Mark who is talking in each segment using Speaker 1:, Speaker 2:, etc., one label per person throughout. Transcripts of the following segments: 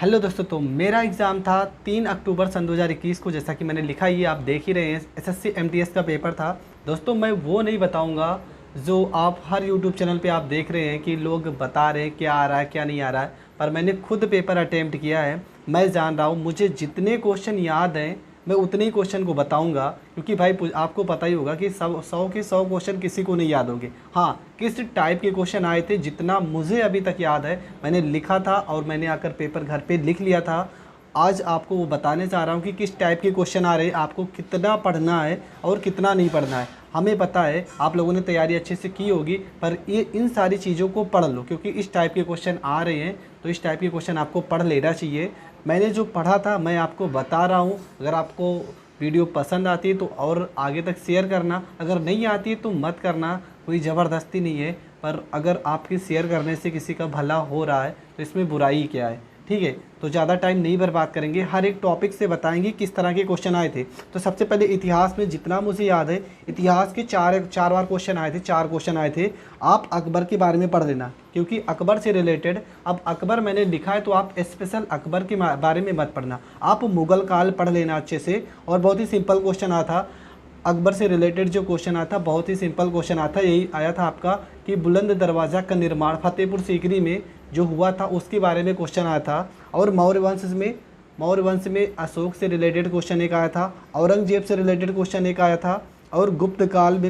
Speaker 1: Hello दोस्तों, तो मेरा एग्ज़ाम था 3 अक्टूबर सन 2021 को। जैसा कि मैंने लिखा, ये आप देख ही रहे हैं, एसएससी एमटीएस का पेपर था। दोस्तों, मैं वो नहीं बताऊंगा जो आप हर यूट्यूब चैनल पे आप देख रहे हैं कि लोग बता रहे हैं क्या आ रहा है क्या नहीं आ रहा है। पर मैंने खुद पेपर अटेम्प्ट किया है, मैं जान रहा हूँ। मुझे जितने क्वेश्चन याद हैं मैं उतने ही क्वेश्चन को बताऊंगा, क्योंकि भाई आपको पता ही होगा कि 100 के 100 क्वेश्चन किसी को नहीं याद होंगे। हाँ, किस टाइप के क्वेश्चन आए थे, जितना मुझे अभी तक याद है मैंने लिखा था और मैंने आकर पेपर घर पे लिख लिया था। आज आपको वो बताने चाह रहा हूँ कि किस टाइप के क्वेश्चन आ रहे हैं, आपको कितना पढ़ना है और कितना नहीं पढ़ना है। हमें पता है आप लोगों ने तैयारी अच्छे से की होगी, पर ये इन सारी चीज़ों को पढ़ लो, क्योंकि इस टाइप के क्वेश्चन आ रहे हैं तो इस टाइप के क्वेश्चन आपको पढ़ लेना चाहिए। मैंने जो पढ़ा था मैं आपको बता रहा हूँ। अगर आपको वीडियो पसंद आती है तो और आगे तक शेयर करना, अगर नहीं आती है तो मत करना, कोई ज़बरदस्ती नहीं है। पर अगर आपके शेयर करने से किसी का भला हो रहा है तो इसमें बुराई क्या है, ठीक है। तो ज़्यादा टाइम नहीं बर्बाद करेंगे, हर एक टॉपिक से बताएंगे किस तरह के क्वेश्चन आए थे। तो सबसे पहले इतिहास में जितना मुझे याद है, इतिहास के चार बार क्वेश्चन आए थे, 4 क्वेश्चन आए थे। आप अकबर के बारे में पढ़ लेना, क्योंकि अकबर से रिलेटेड, अब अकबर मैंने लिखा है तो आप स्पेशल अकबर के बारे में मत पढ़ना, आप मुग़ल काल पढ़ लेना अच्छे से। और बहुत ही सिंपल क्वेश्चन आया था अकबर से रिलेटेड, जो क्वेश्चन आया था बहुत ही सिंपल क्वेश्चन आया था। यही आया था आपका कि बुलंद दरवाज़ा का निर्माण फतेहपुर सीकरी में जो हुआ था उसके बारे में क्वेश्चन आया था। और मौर्य वंश में अशोक से रिलेटेड क्वेश्चन एक आया था, औरंगजेब से रिलेटेड क्वेश्चन एक आया था, और गुप्त काल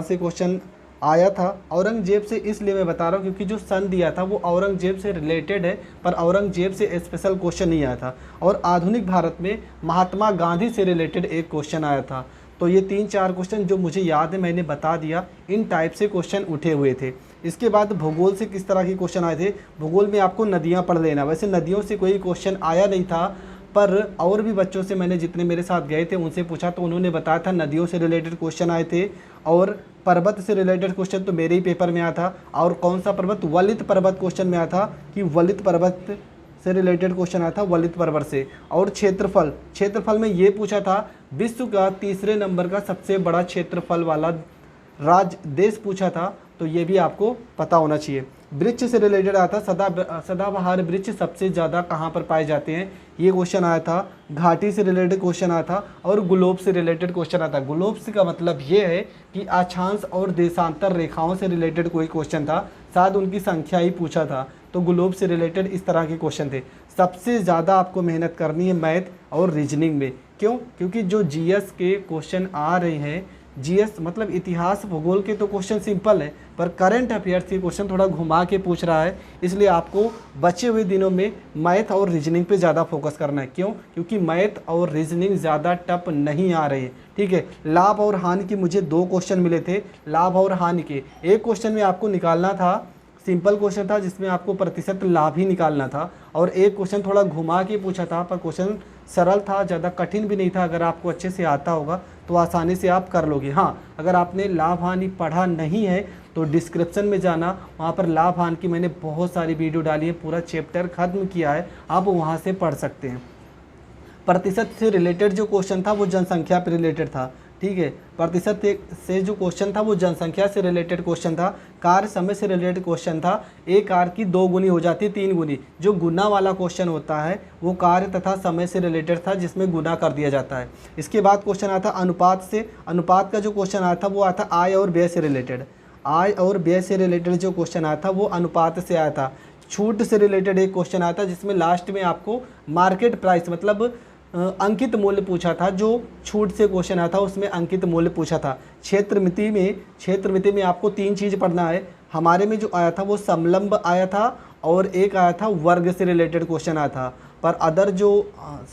Speaker 1: से क्वेश्चन आया था। औरंगजेब से इसलिए मैं बता रहा हूँ क्योंकि जो सन दिया था वो औरंगजेब से रिलेटेड है, पर औरंगजेब से स्पेशल क्वेश्चन नहीं आया था। और आधुनिक भारत में महात्मा गांधी से रिलेटेड एक क्वेश्चन आया था। तो ये 3-4 क्वेश्चन जो मुझे याद है मैंने बता दिया, इन टाइप से क्वेश्चन उठे हुए थे। इसके बाद भूगोल से किस तरह के क्वेश्चन आए थे, भूगोल में आपको नदियाँ पढ़ लेना। वैसे नदियों से कोई क्वेश्चन आया नहीं था, पर और भी बच्चों से मैंने जितने मेरे साथ गए थे उनसे पूछा तो उन्होंने बताया था नदियों से रिलेटेड क्वेश्चन आए थे। और पर्वत से रिलेटेड क्वेश्चन तो मेरे ही पेपर में आया था। और कौन सा पर्वत, वलित पर्वत क्वेश्चन में आया था कि वलित पर्वत से रिलेटेड क्वेश्चन आया था, वलित पर्वत से। और क्षेत्रफल में ये पूछा था विश्व का 3रे नंबर का सबसे बड़ा क्षेत्रफल वाला देश पूछा था, तो ये भी आपको पता होना चाहिए। वृक्ष से रिलेटेड आया था, सदाबहार वृक्ष सबसे ज़्यादा कहाँ पर पाए जाते हैं, ये क्वेश्चन आया था। घाटी से रिलेटेड क्वेश्चन आया था। और ग्लोब से रिलेटेड क्वेश्चन आया था। ग्लोब का मतलब ये है कि अक्षांश और देशांतर रेखाओं से रिलेटेड कोई क्वेश्चन था, शायद उनकी संख्या ही पूछा था। तो ग्लोब से रिलेटेड इस तरह के क्वेश्चन थे। सबसे ज़्यादा आपको मेहनत करनी है मैथ और रीजनिंग में। क्यों? क्योंकि जो जीएस के क्वेश्चन आ रहे हैं, जीएस मतलब इतिहास भूगोल के तो क्वेश्चन सिंपल है, पर करंट अफेयर्स के क्वेश्चन थोड़ा घुमा के पूछ रहा है। इसलिए आपको बचे हुए दिनों में मैथ और रीजनिंग पे ज़्यादा फोकस करना है। क्यों? क्योंकि मैथ और रीजनिंग ज़्यादा टफ नहीं आ रहे हैं, ठीक है। लाभ और हानि की मुझे 2 क्वेश्चन मिले थे, लाभ और हानि के। एक क्वेश्चन में आपको निकालना था, सिंपल क्वेश्चन था जिसमें आपको प्रतिशत लाभ ही निकालना था। और एक क्वेश्चन थोड़ा घुमा के पूछा था, पर क्वेश्चन सरल था, ज़्यादा कठिन भी नहीं था। अगर आपको अच्छे से आता होगा तो आसानी से आप कर लोगे। हाँ, अगर आपने लाभ हानि पढ़ा नहीं है तो डिस्क्रिप्शन में जाना, वहाँ पर लाभ हानि की मैंने बहुत सारी वीडियो डाली है, पूरा चैप्टर ख़त्म किया है, आप वहाँ से पढ़ सकते हैं। प्रतिशत से रिलेटेड जो क्वेश्चन था वो जनसंख्या पर रिलेटेड था, ठीक है। प्रतिशत से जो क्वेश्चन था वो जनसंख्या से रिलेटेड क्वेश्चन था। कार्य समय से रिलेटेड क्वेश्चन था, एक कार्य की 2 गुनी हो जाती है 3 गुनी। जो गुना वाला क्वेश्चन होता है वो कार्य तथा समय से रिलेटेड था, जिसमें गुना कर दिया जाता है। इसके बाद क्वेश्चन आता अनुपात से। अनुपात का जो क्वेश्चन आया था वो आया था आय और व्यय से रिलेटेड। आय और व्यय से रिलेटेड जो क्वेश्चन आया था वो अनुपात से आया था। छूट से रिलेटेड एक क्वेश्चन आया था जिसमें लास्ट में आपको मार्केट प्राइस मतलब अंकित मूल्य पूछा था। जो छूट से क्वेश्चन आया था उसमें अंकित मूल्य पूछा था। क्षेत्र मिति में आपको 3 चीज़ पढ़ना है। हमारे में जो आया था वो समलंब आया था, और एक आया था वर्ग से रिलेटेड क्वेश्चन आया था। पर अदर जो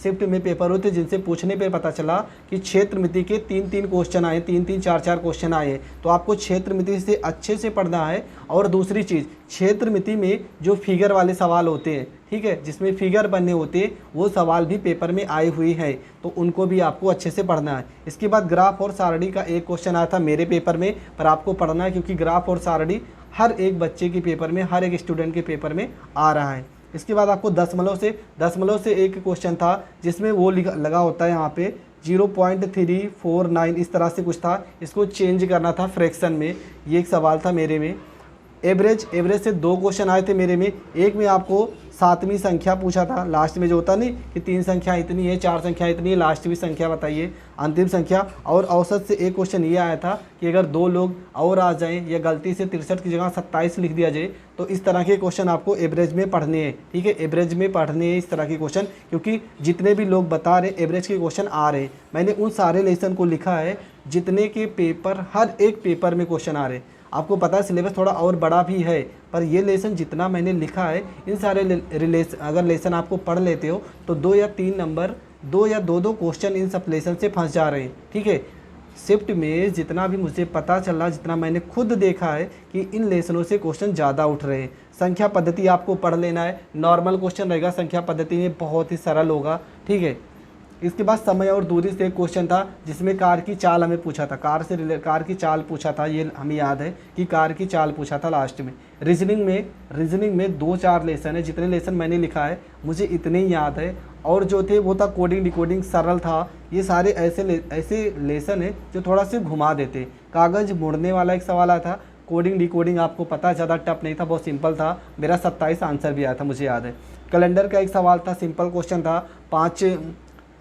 Speaker 1: शिफ्ट में पेपर होते जिनसे पूछने पे पता चला कि क्षेत्र मिति के 3-3 क्वेश्चन आए, 3-3 4-4 क्वेश्चन आए। तो आपको क्षेत्र मिति से अच्छे से पढ़ना है। और दूसरी चीज़, क्षेत्र मिति में जो फिगर वाले सवाल होते हैं, ठीक है, जिसमें फिगर बनने होते हैं, वो सवाल भी पेपर में आए हुए हैं, तो उनको भी आपको अच्छे से पढ़ना है। इसके बाद ग्राफ और सारणी का एक क्वेश्चन आया था मेरे पेपर में, पर आपको पढ़ना है क्योंकि ग्राफ और सारणी हर एक बच्चे के पेपर में, हर एक स्टूडेंट के पेपर में आ रहा है। इसके बाद आपको दशमलव से एक क्वेश्चन था जिसमें वो लगा होता है यहाँ पे 0.349, इस तरह से कुछ था, इसको चेंज करना था फ्रैक्शन में। ये एक सवाल था मेरे में। एवरेज से 2 क्वेश्चन आए थे मेरे में। एक में आपको सातवीं संख्या पूछा था, लास्ट में जो होता नहीं कि 3 संख्या इतनी है, 4 संख्या इतनी है, लास्टवीं संख्या बताइए, अंतिम संख्या। और औसत से एक क्वेश्चन ये आया था कि अगर 2 लोग और आ जाएं या गलती से 63 की जगह 27 लिख दिया जाए, तो इस तरह के क्वेश्चन आपको एवरेज में पढ़ने हैं। ठीक है, एवरेज में पढ़ने हैं इस तरह के क्वेश्चन, क्योंकि जितने भी लोग बता रहे एवरेज के क्वेश्चन आ रहे हैं। मैंने उन सारे लेसन को लिखा है जितने के पेपर, हर एक पेपर में क्वेश्चन आ रहे हैं। आपको पता है सिलेबस थोड़ा और बड़ा भी है, पर ये लेसन जितना मैंने लिखा है, इन सारे अगर लेसन आपको पढ़ लेते हो तो 2 या 3 नंबर, 2 या 2 क्वेश्चन इन सब लेसन से फंस जा रहे हैं। ठीक है, शिफ्ट में जितना भी मुझे पता चल रहा, जितना मैंने खुद देखा है कि इन लेसनों से क्वेश्चन ज़्यादा उठ रहे हैं। संख्या पद्धति आपको पढ़ लेना है, नॉर्मल क्वेश्चन रहेगा, संख्या पद्धति में बहुत ही सरल होगा। ठीक है, इसके बाद समय और दूरी से एक क्वेश्चन था जिसमें कार की चाल हमें पूछा था, कार की चाल पूछा था, ये हमें याद है कि कार की चाल पूछा था लास्ट में। रीजनिंग में 2-4 लेसन है, जितने लेसन मैंने लिखा है मुझे इतने ही याद है। और जो थे वो था कोडिंग डिकोडिंग, सरल था। ये सारे ऐसे लेसन है जो थोड़ा सा घुमा देते। कागज़ मुड़ने वाला एक सवाल आया था, कोडिंग डिकोडिंग आपको पता ज़्यादा टफ नहीं था, बहुत सिंपल था, मेरा 27 आंसर भी आया था मुझे याद है। कैलेंडर का एक सवाल था, सिंपल क्वेश्चन था, 5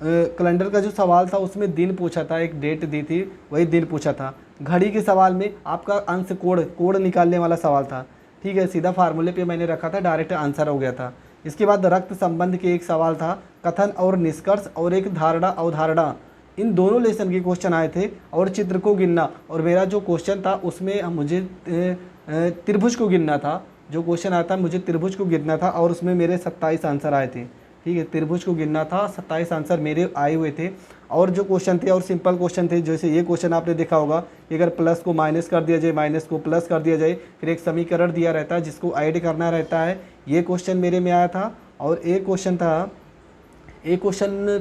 Speaker 1: कैलेंडर का जो सवाल था उसमें दिन पूछा था, एक डेट दी थी, वही दिन पूछा था। घड़ी के सवाल में आपका अंश कोड निकालने वाला सवाल था। ठीक है, सीधा फार्मूले पे मैंने रखा था, डायरेक्ट आंसर हो गया था। इसके बाद रक्त संबंध के एक सवाल था, कथन और निष्कर्ष और एक धारणा अवधारणा, इन दोनों लेसन के क्वेश्चन आए थे। और चित्र को गिनना, और मेरा जो क्वेश्चन था उसमें मुझे त्रिभुज को गिनना था, जो क्वेश्चन आया था मुझे त्रिभुज को गिनना था, और उसमें मेरे 27 आंसर आए थे। ठीक है, त्रिभुज को गिनना था, 27 आंसर मेरे आए हुए थे। और जो क्वेश्चन थे और सिंपल क्वेश्चन थे, जैसे ये क्वेश्चन आपने देखा होगा कि अगर प्लस को माइनस कर दिया जाए, माइनस को प्लस कर दिया जाए, फिर एक समीकरण दिया रहता है जिसको ऐड करना रहता है, ये क्वेश्चन मेरे में आया था। और एक क्वेश्चन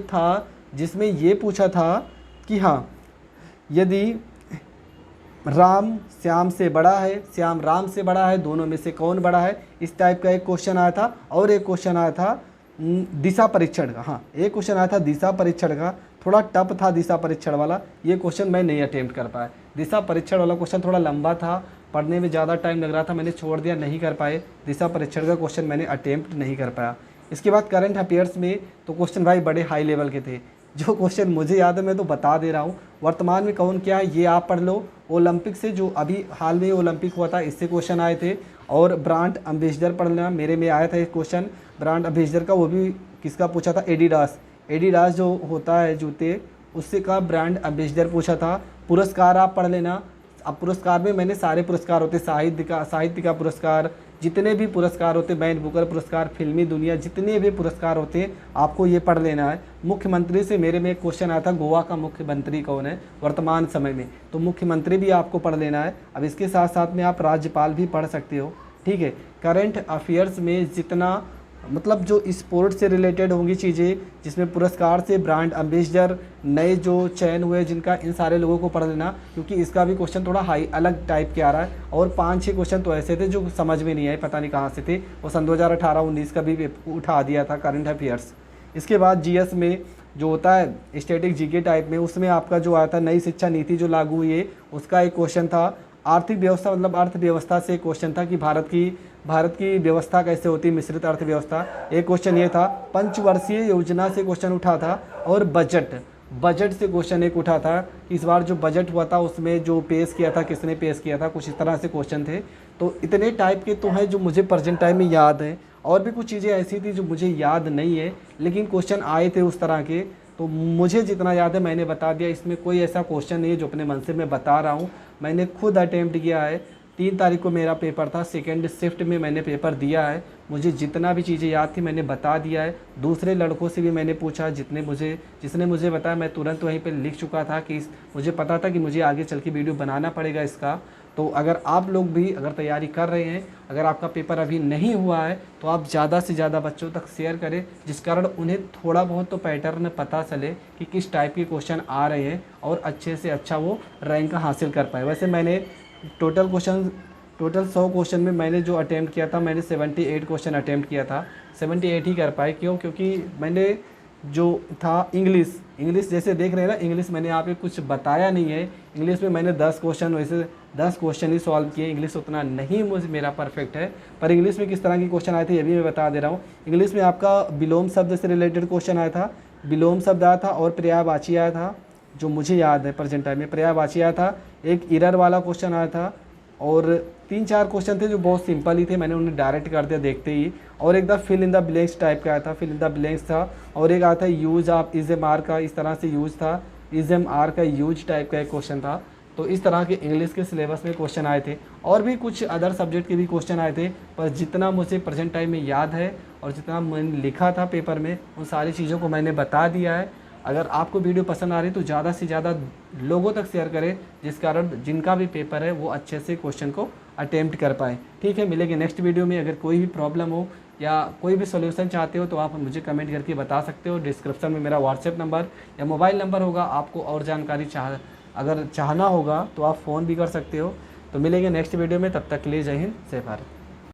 Speaker 1: था जिसमें ये पूछा था कि हाँ, यदि राम श्याम से बड़ा है, श्याम राम से बड़ा है, दोनों में से कौन बड़ा है, इस टाइप का एक क्वेश्चन आया था। और एक क्वेश्चन आया था दिशा परीक्षण का, हाँ एक क्वेश्चन आया था दिशा परीक्षण का, थोड़ा टफ था दिशा परीक्षण वाला, ये क्वेश्चन मैं नहीं अटेम्प्ट कर पाया। दिशा परीक्षण वाला क्वेश्चन थोड़ा लंबा था, पढ़ने में ज़्यादा टाइम लग रहा था, मैंने छोड़ दिया, नहीं कर पाए। दिशा परीक्षण का क्वेश्चन मैंने अटेम्प्ट नहीं कर पाया। इसके बाद करंट अफेयर्स में तो क्वेश्चन भाई बड़े हाई लेवल के थे। जो क्वेश्चन मुझे याद है मैं तो बता दे रहा हूँ, वर्तमान में कौन क्या है ये आप पढ़ लो। ओलंपिक से जो अभी हाल में ओलंपिक हुआ था इससे क्वेश्चन आए थे। और ब्रांड एम्बेसडर पढ़ लेना, मेरे में आया था एक क्वेश्चन ब्रांड एम्बेसडर का, वो भी किसका पूछा था, एडिडास जो होता है जूते, उससे का ब्रांड एम्बेसडर पूछा था। पुरस्कार आप पढ़ लेना। अब पुरस्कार में मैंने सारे पुरस्कार होते, साहित्य का पुरस्कार, जितने भी पुरस्कार होते, बैन बुकर पुरस्कार, फिल्मी दुनिया, जितने भी पुरस्कार होते हैं आपको ये पढ़ लेना है। मुख्यमंत्री से मेरे में एक क्वेश्चन आया था, गोवा का मुख्यमंत्री कौन है वर्तमान समय में, तो मुख्यमंत्री भी आपको पढ़ लेना है। अब इसके साथ साथ में आप राज्यपाल भी पढ़ सकते हो। ठीक है, करंट अफेयर्स में जितना मतलब जो स्पोर्ट्स से रिलेटेड होंगी चीज़ें, जिसमें पुरस्कार से ब्रांड एम्बेसडर, नए जो चयन हुए जिनका, इन सारे लोगों को पढ़ लेना, क्योंकि इसका भी क्वेश्चन थोड़ा हाई अलग टाइप के आ रहा है। और 5-6 क्वेश्चन तो ऐसे थे जो समझ में नहीं आए, पता नहीं कहाँ से थे, वो सन 2018-19 का भी उठा दिया था करंट अफेयर्स। इसके बाद जीएस में जो होता है स्टैटिक जीके टाइप में, उसमें आपका जो आया था नई शिक्षा नीति जो लागू हुई है उसका एक क्वेश्चन था। आर्थिक व्यवस्था मतलब अर्थव्यवस्था से एक क्वेश्चन था कि भारत की व्यवस्था कैसे होती है, मिश्रित अर्थव्यवस्था, एक क्वेश्चन ये था। पंचवर्षीय योजना से क्वेश्चन उठा था। और बजट से क्वेश्चन एक उठा था। इस बार जो बजट हुआ था उसमें जो पेश किया था, किसने पेश किया था, कुछ इस तरह से क्वेश्चन थे। तो इतने टाइप के तो हैं जो मुझे प्रेजेंट टाइम में याद हैं, और भी कुछ चीज़ें ऐसी थी जो मुझे याद नहीं है, लेकिन क्वेश्चन आए थे उस तरह के। तो मुझे जितना याद है मैंने बता दिया, इसमें कोई ऐसा क्वेश्चन नहीं है जो अपने मन से मैं बता रहा हूँ, मैंने खुद अटेम्प्ट किया है। 3 तारीख को मेरा पेपर था, सेकेंड शिफ्ट में मैंने पेपर दिया है। मुझे जितना भी चीज़ें याद थी मैंने बता दिया है। दूसरे लड़कों से भी मैंने पूछा, जिसने मुझे बताया, मैं तुरंत वहीं पे लिख चुका था कि मुझे पता था कि मुझे आगे चल के वीडियो बनाना पड़ेगा इसका। तो अगर आप लोग भी अगर तैयारी कर रहे हैं, अगर आपका पेपर अभी नहीं हुआ है, तो आप ज़्यादा से ज़्यादा बच्चों तक शेयर करें, जिस कारण उन्हें थोड़ा बहुत तो पैटर्न पता चले कि किस टाइप के क्वेश्चन आ रहे हैं, और अच्छे से अच्छा वो रैंक हासिल कर पाए। वैसे मैंने टोटल 100 क्वेश्चन में मैंने जो अटैम्प्ट किया था, मैंने 78 क्वेश्चन अटैम्प्ट किया था। 78 ही कर पाए, क्यों? क्योंकि मैंने जो था इंग्लिश जैसे देख रहे हैं ना, इंग्लिश मैंने यहाँ पे कुछ बताया नहीं है। इंग्लिश में मैंने 10 क्वेश्चन वैसे 10 क्वेश्चन ही सॉल्व किए। इंग्लिश उतना नहीं मेरा परफेक्ट है, पर इंग्लिश में किस तरह के क्वेश्चन आए थे ये भी मैं बता दे रहा हूँ। इंग्लिश में आपका विलोम शब्द से रिलेटेड क्वेश्चन आया था, विलोम शब्द आया था और पर्यायवाची आया था, जो मुझे याद है प्रेजेंट टाइम में पर्यायवाची आया था। एक एरर वाला क्वेश्चन आया था और 3-4 क्वेश्चन थे जो बहुत सिंपल ही थे, मैंने उन्हें डायरेक्ट कर दिया देखते ही। और एक the fill in the blanks type का आया था, फिल इन द ब्लैंक्स था। और एक आया था use of is am are का, इस तरह से यूज था, इज एम आर का यूज टाइप का एक क्वेश्चन था। तो इस तरह के इंग्लिश के सिलेबस में क्वेश्चन आए थे और भी कुछ अदर सब्जेक्ट के भी क्वेश्चन आए थे, पर जितना मुझे प्रेजेंट टाइम में याद है और जितना मैंने लिखा था पेपर में उन सारी चीज़ों को मैंने बता दिया है। अगर आपको वीडियो पसंद आ रही है तो ज़्यादा से ज़्यादा लोगों तक शेयर करें, जिस कारण जिनका भी पेपर है वो अच्छे से क्वेश्चन को अटेम्प्ट कर पाए। ठीक है, मिलेंगे नेक्स्ट वीडियो में। अगर कोई भी प्रॉब्लम हो या कोई भी सोल्यूशन चाहते हो तो आप मुझे कमेंट करके बता सकते हो। डिस्क्रिप्शन में मेरा व्हाट्सएप नंबर या मोबाइल नंबर होगा, आपको और जानकारी अगर चाहना होगा तो आप फ़ोन भी कर सकते हो। तो मिलेंगे नेक्स्ट वीडियो में, तब तक के लिए जय हिंद, जय भारत।